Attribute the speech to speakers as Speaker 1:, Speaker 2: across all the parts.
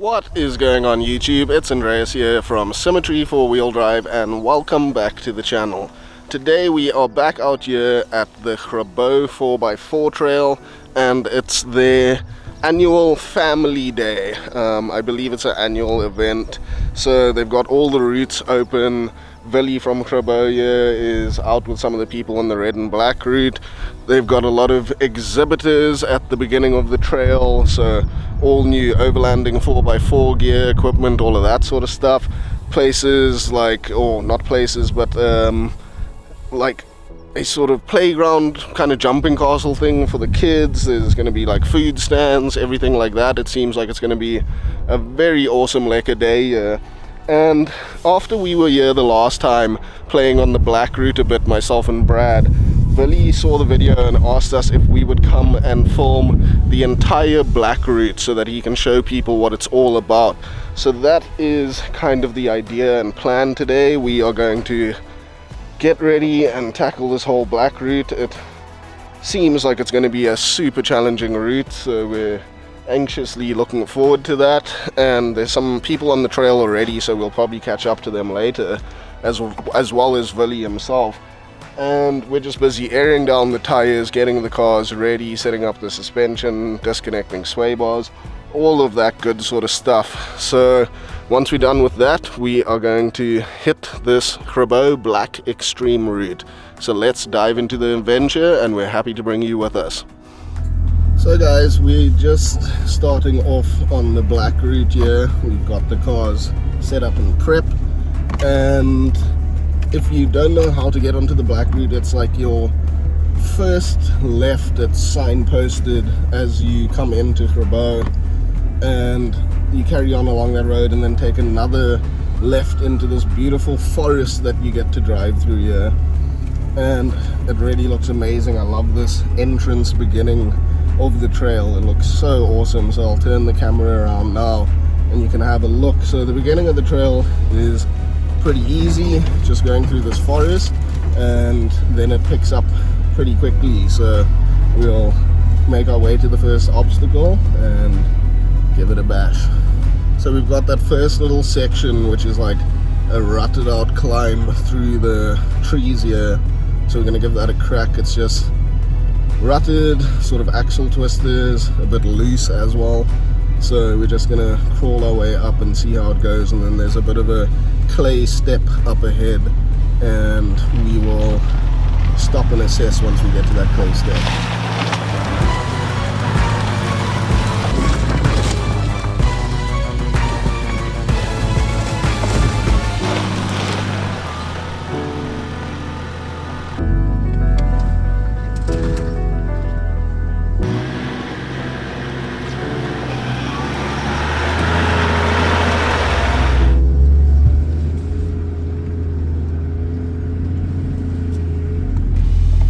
Speaker 1: What is going on YouTube? It's Andreas here from Symmetry 4-Wheel Drive and welcome back to the channel. Today we are back out here at the GRABOUW 4x4 trail and it's their annual family day. I believe it's an annual event, so they've got all the routes open. Willie from GRABOUW here is out with some of the people on the red and black route. They've got a lot of exhibitors at the beginning of the trail, so all new overlanding 4x4 gear, equipment, all of that sort of stuff. Places like, or not places, but like a sort of playground kind of jumping castle thing for the kids. There's going to be like food stands, everything like that. It seems like it's going to be a very awesome lekker day. And after we were here the last time playing on the black route a bit, myself and Brad, Willie saw the video and asked us if we would come and film the entire black route so that he can show people what it's all about. So that is kind of the idea and plan today. We are going to get ready and tackle this whole black route. It seems like it's going to be a super challenging route, so we're anxiously looking forward to that. And there's some people on the trail already, so we'll probably catch up to them later, as well as Willie himself. And we're just busy airing down the tires, getting the cars ready, setting up the suspension, disconnecting sway bars, all of that good sort of stuff. So once we're done with that, we are going to hit this GRABOUW Black Extreme route. So let's dive into the adventure, and we're happy to bring you with us. So guys, we're just starting off on the black route here. We've got the cars set up in prep, and if you don't know how to get onto the black route, it's like your first left. It's signposted as you come into GRABOUW, and you carry on along that road and then take another left into this beautiful forest that you get to drive through here. And it really looks amazing. I love this entrance beginning of the trail. It looks so awesome. So I'll turn the camera around now and you can have a look. So the beginning of the trail is pretty easy, just going through this forest, and then it picks up pretty quickly. So we'll make our way to the first obstacle and give it a bash. So we've got that first little section, which is like a rutted out climb through the trees here. So we're going to give that a crack. It's just rutted, sort of axle twisters, a bit loose as well. So we're just going to crawl our way up and see how it goes. And then there's a bit of a clay step up ahead, and we will stop and assess once we get to that clay step.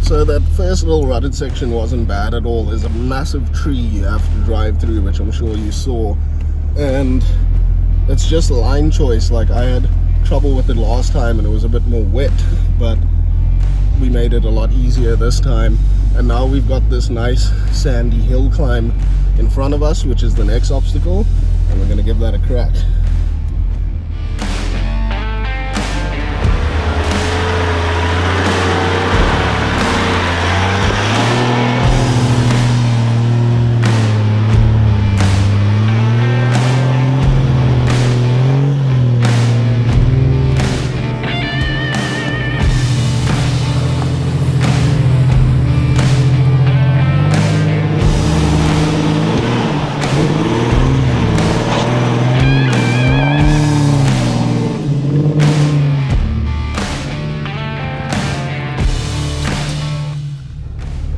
Speaker 1: So that first little rutted section wasn't bad at all. There's a massive tree you have to drive through, which I'm sure you saw, and it's just line choice. Like, I had trouble with it last time and it was a bit more wet, but we made it a lot easier this time. And now we've got this nice sandy hill climb in front of us, which is the next obstacle, and we're going to give that a crack.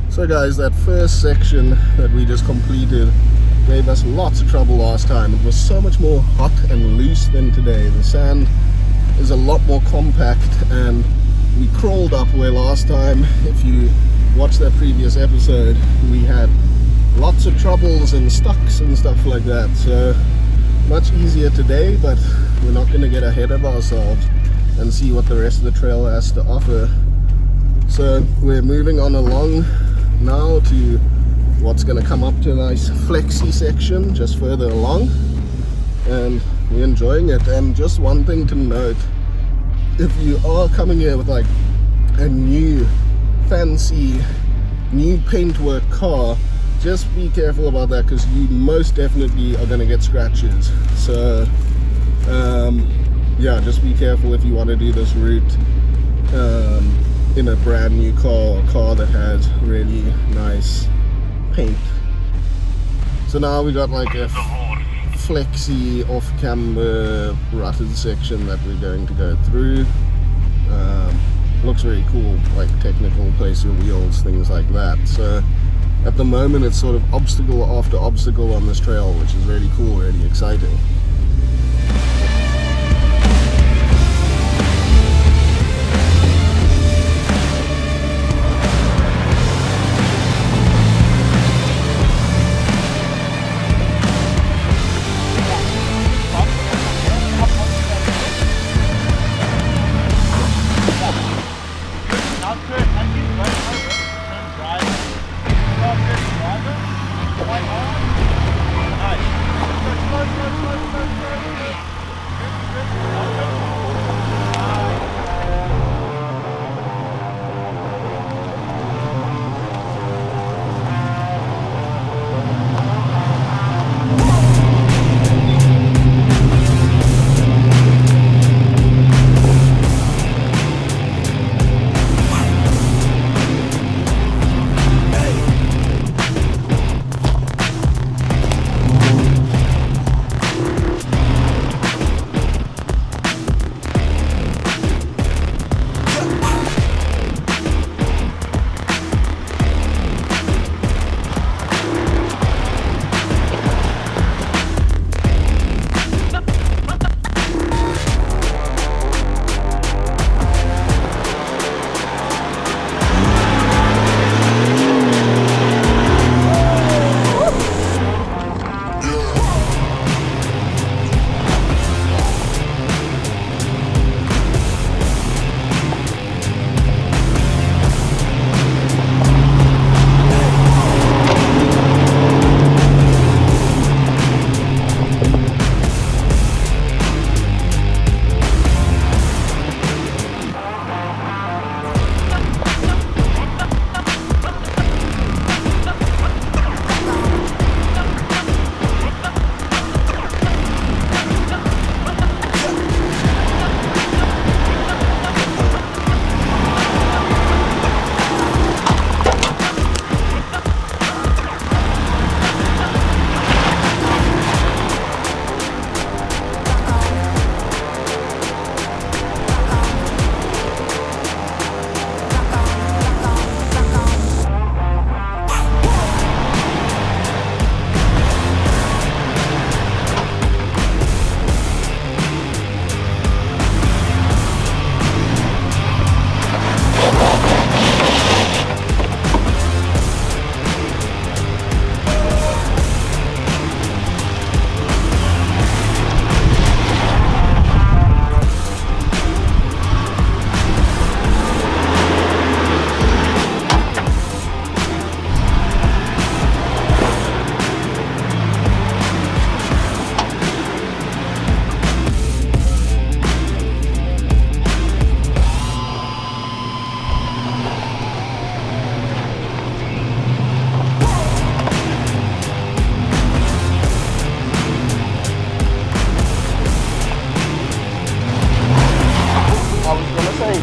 Speaker 1: So guys, that first section that we just completed gave us lots of trouble last time. It was so much more hot and loose than today. The sand is a lot more compact, and we crawled up where last time, if you watched that previous episode, we had lots of troubles and stucks and stuff like that. So much easier today, but we're not going to get ahead of ourselves and see what the rest of the trail has to offer. So we're moving on along now to what's going to come up to a nice flexi section just further along. and we're enjoying it. And just one thing to note, if you are coming here with like a new fancy new paintwork car, just be careful about that, because you most definitely are going to get scratches. So yeah, just be careful if you want to do this route in a brand new car, or a car that has really nice paint. So now we got like a flexi off camber rutted section that we're going to go through. Looks very cool, like technical, place your wheels, things like that. So at the moment it's sort of obstacle after obstacle on this trail, which is really cool, really exciting.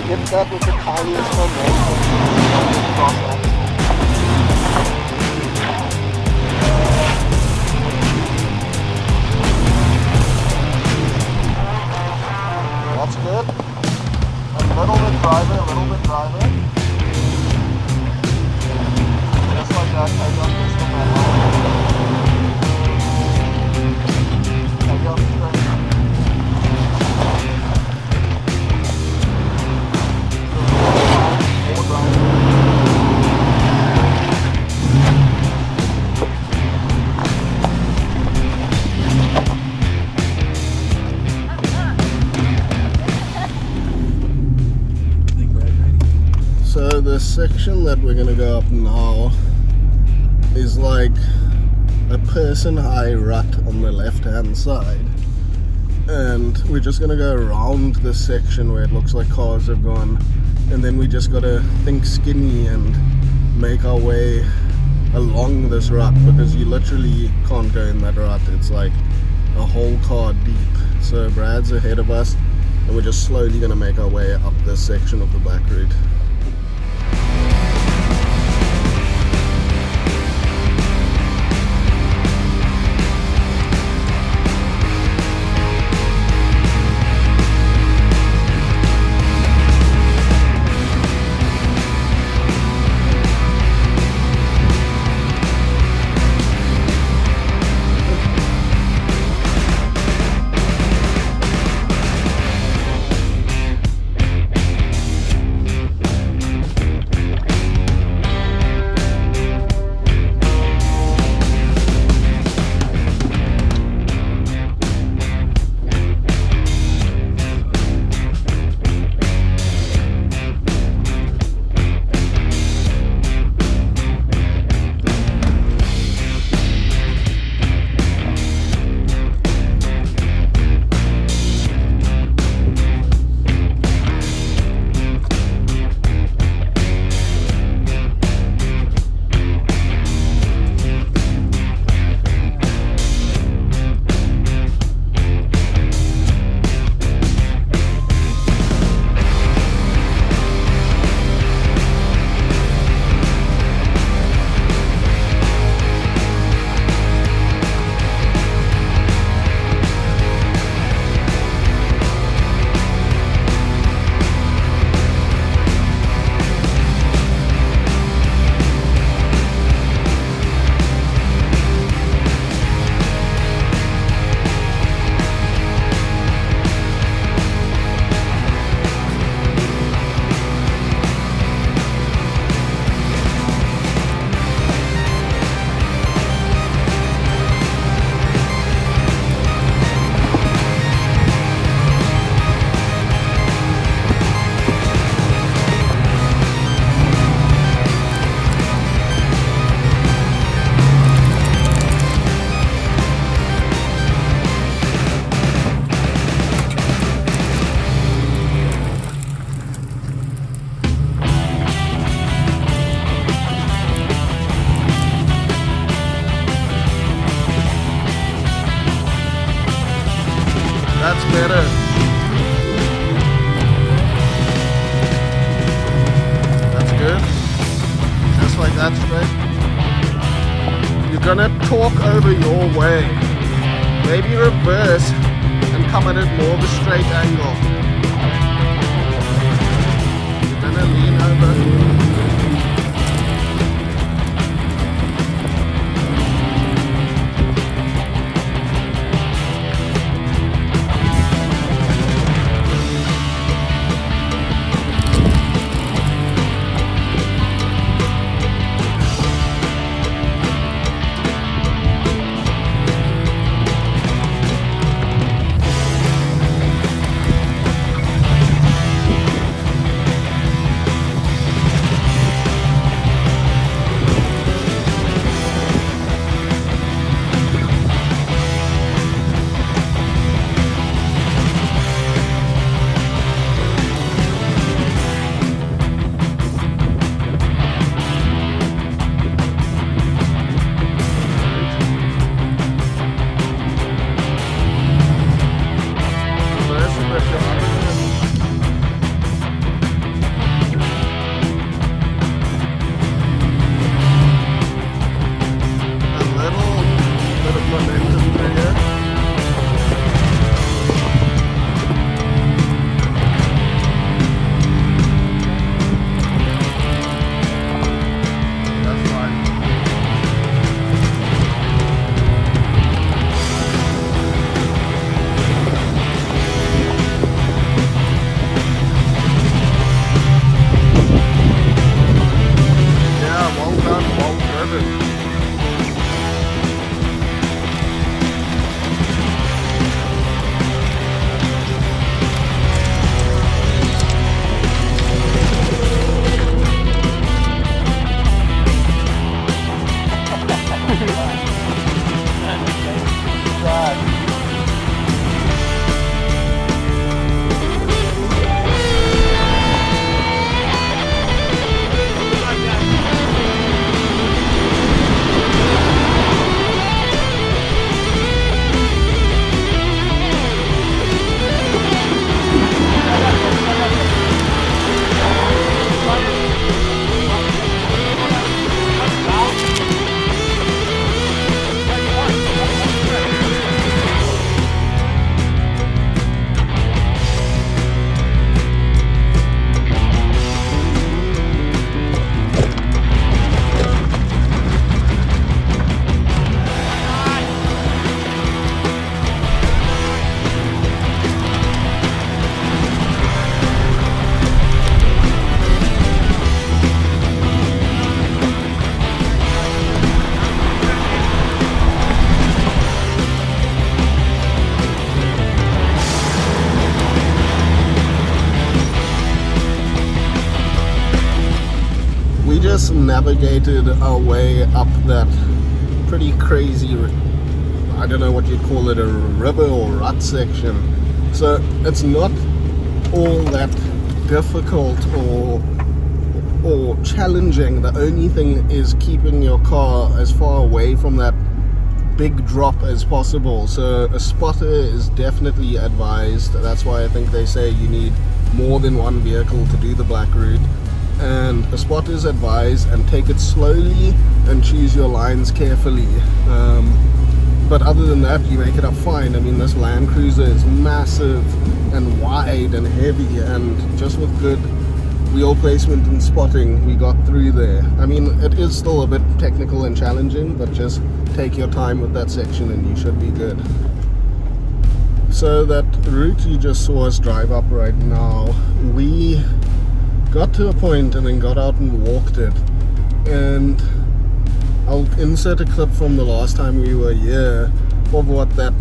Speaker 1: Hit that with the tiniest momentum. That's good. A little bit driver, a little bit driver. Just like that, I got this from my line. I got straight. So the section that we're gonna go up now is like a person high rut on the left hand side, and we're just gonna go around this section where it looks like cars have gone, and then we just gotta think skinny and make our way along this rut, because you literally can't go in that rut. It's like a whole car deep. So Brad's ahead of us, and we're just slowly gonna make our way up this section of the back route. That's better. That's good. Just like that straight. You're gonna torque over your way. Maybe reverse and come at it more of a straight angle. You're gonna lean over. navigated our way up that pretty crazy, I don't know what you'd call it, a river or rut section. So it's not all that difficult or challenging. The only thing is keeping your car as far away from that big drop as possible. So a spotter is definitely advised. That's why I think they say you need more than one vehicle to do the black route, and a spotter is advised, and take it slowly and choose your lines carefully. But other than that, you make it up fine. I mean, this LandCruiser is massive and wide and heavy, and just with good wheel placement and spotting, we got through there. I mean, it is still a bit technical and challenging, but just take your time with that section and you should be good. So that route you just saw us drive up right now, we got to a point and then got out and walked it. And I'll insert a clip from the last time we were here of what that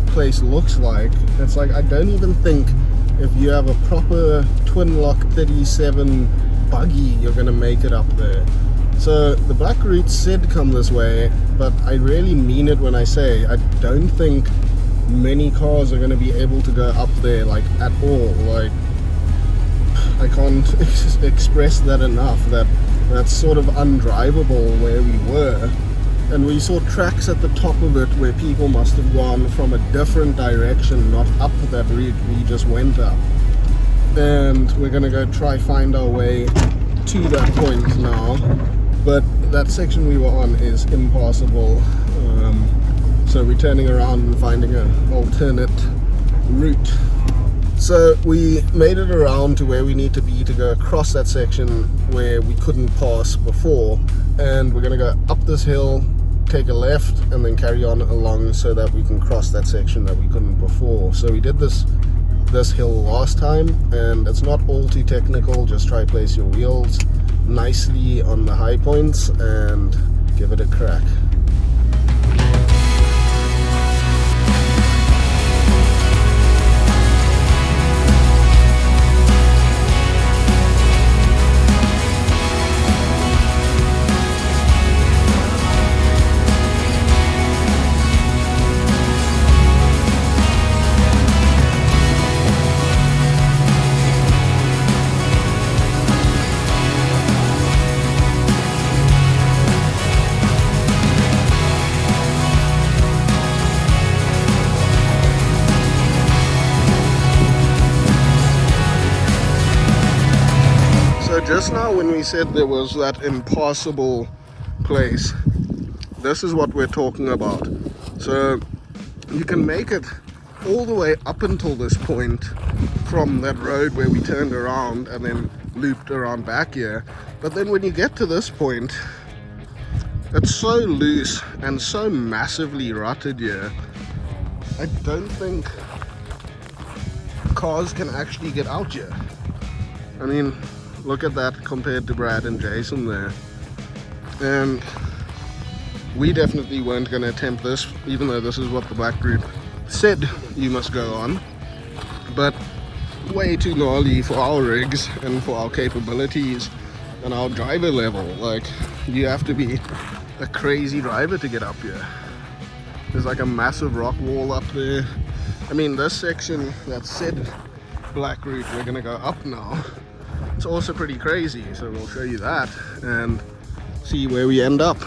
Speaker 1: place looks like. It's like, I don't even think if you have a proper twin lock 37 buggy you're gonna make it up there. So the black route said come this way, but I really mean it when I say I don't think many cars are gonna be able to go up there like at all. Like, I can't express that enough, that's sort of undriveable where we were. And we saw tracks at the top of it where people must have gone from a different direction, not up that route we just went up. And we're gonna go try find our way to that point now. But that section we were on is impassable. So we're turning around and finding an alternate route. So we made it around to where we need to be to go across that section where we couldn't pass before, and we're gonna go up this hill, take a left, and then carry on along so that we can cross that section that we couldn't before. So we did this hill last time, and it's not all too technical. Just try place your wheels nicely on the high points and give it a crack. Just now when we said there was that impassable place, this is what we're talking about. So you can make it all the way up until this point from that road where we turned around and then looped around back here. But then when you get to this point, it's so loose and so massively rutted here, I don't think cars can actually get out here. I mean, look at that compared to Brad and Jason there. And we definitely weren't going to attempt this, even though this is what the black route said you must go on. But way too gnarly for our rigs and for our capabilities and our driver level. Like, you have to be a crazy driver to get up here. There's like a massive rock wall up there. I mean, this section that said black route we're going to go up now, it's also pretty crazy, so we'll show you that and see where we end up.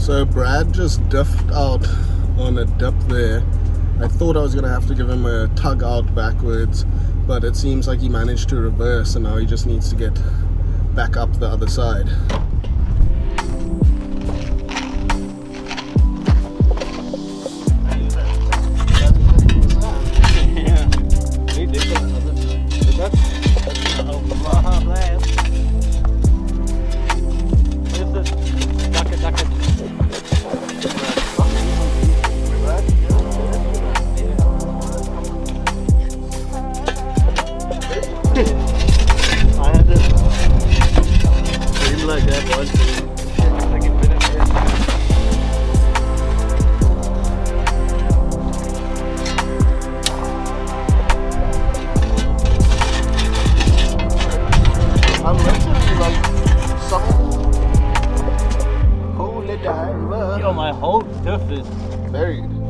Speaker 1: So Brad just diffed out on a dip there. I thought I was going to have to give him a tug out backwards, but it seems like he managed to reverse and now he just needs to get back up the other side.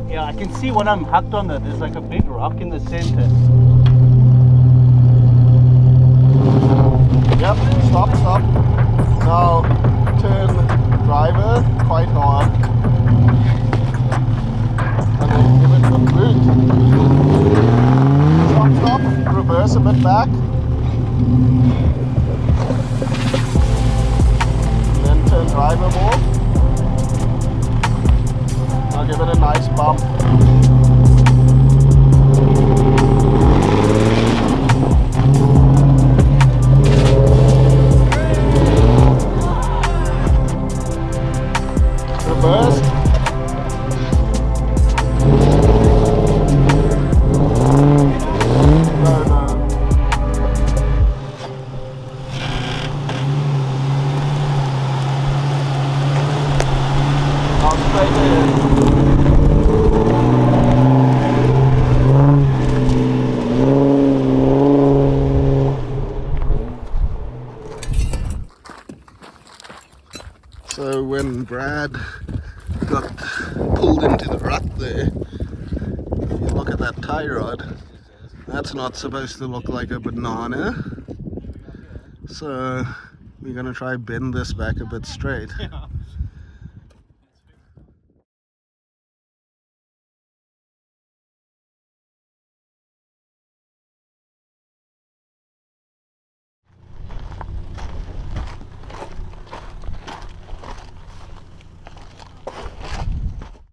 Speaker 2: Yeah, I can see when I'm hooked on that, there's like a big rock in the center.
Speaker 1: Yep, stop. Now turn driver quite hard. And then give it a boot. Stop, reverse a bit back. And then turn driveable. I'll give it a nice bump. Reverse. No. I'll straight ahead. So when Brad got pulled into the rut there, you look at that tie rod, that's not supposed to look like a banana. So we're going to try bend this back a bit straight.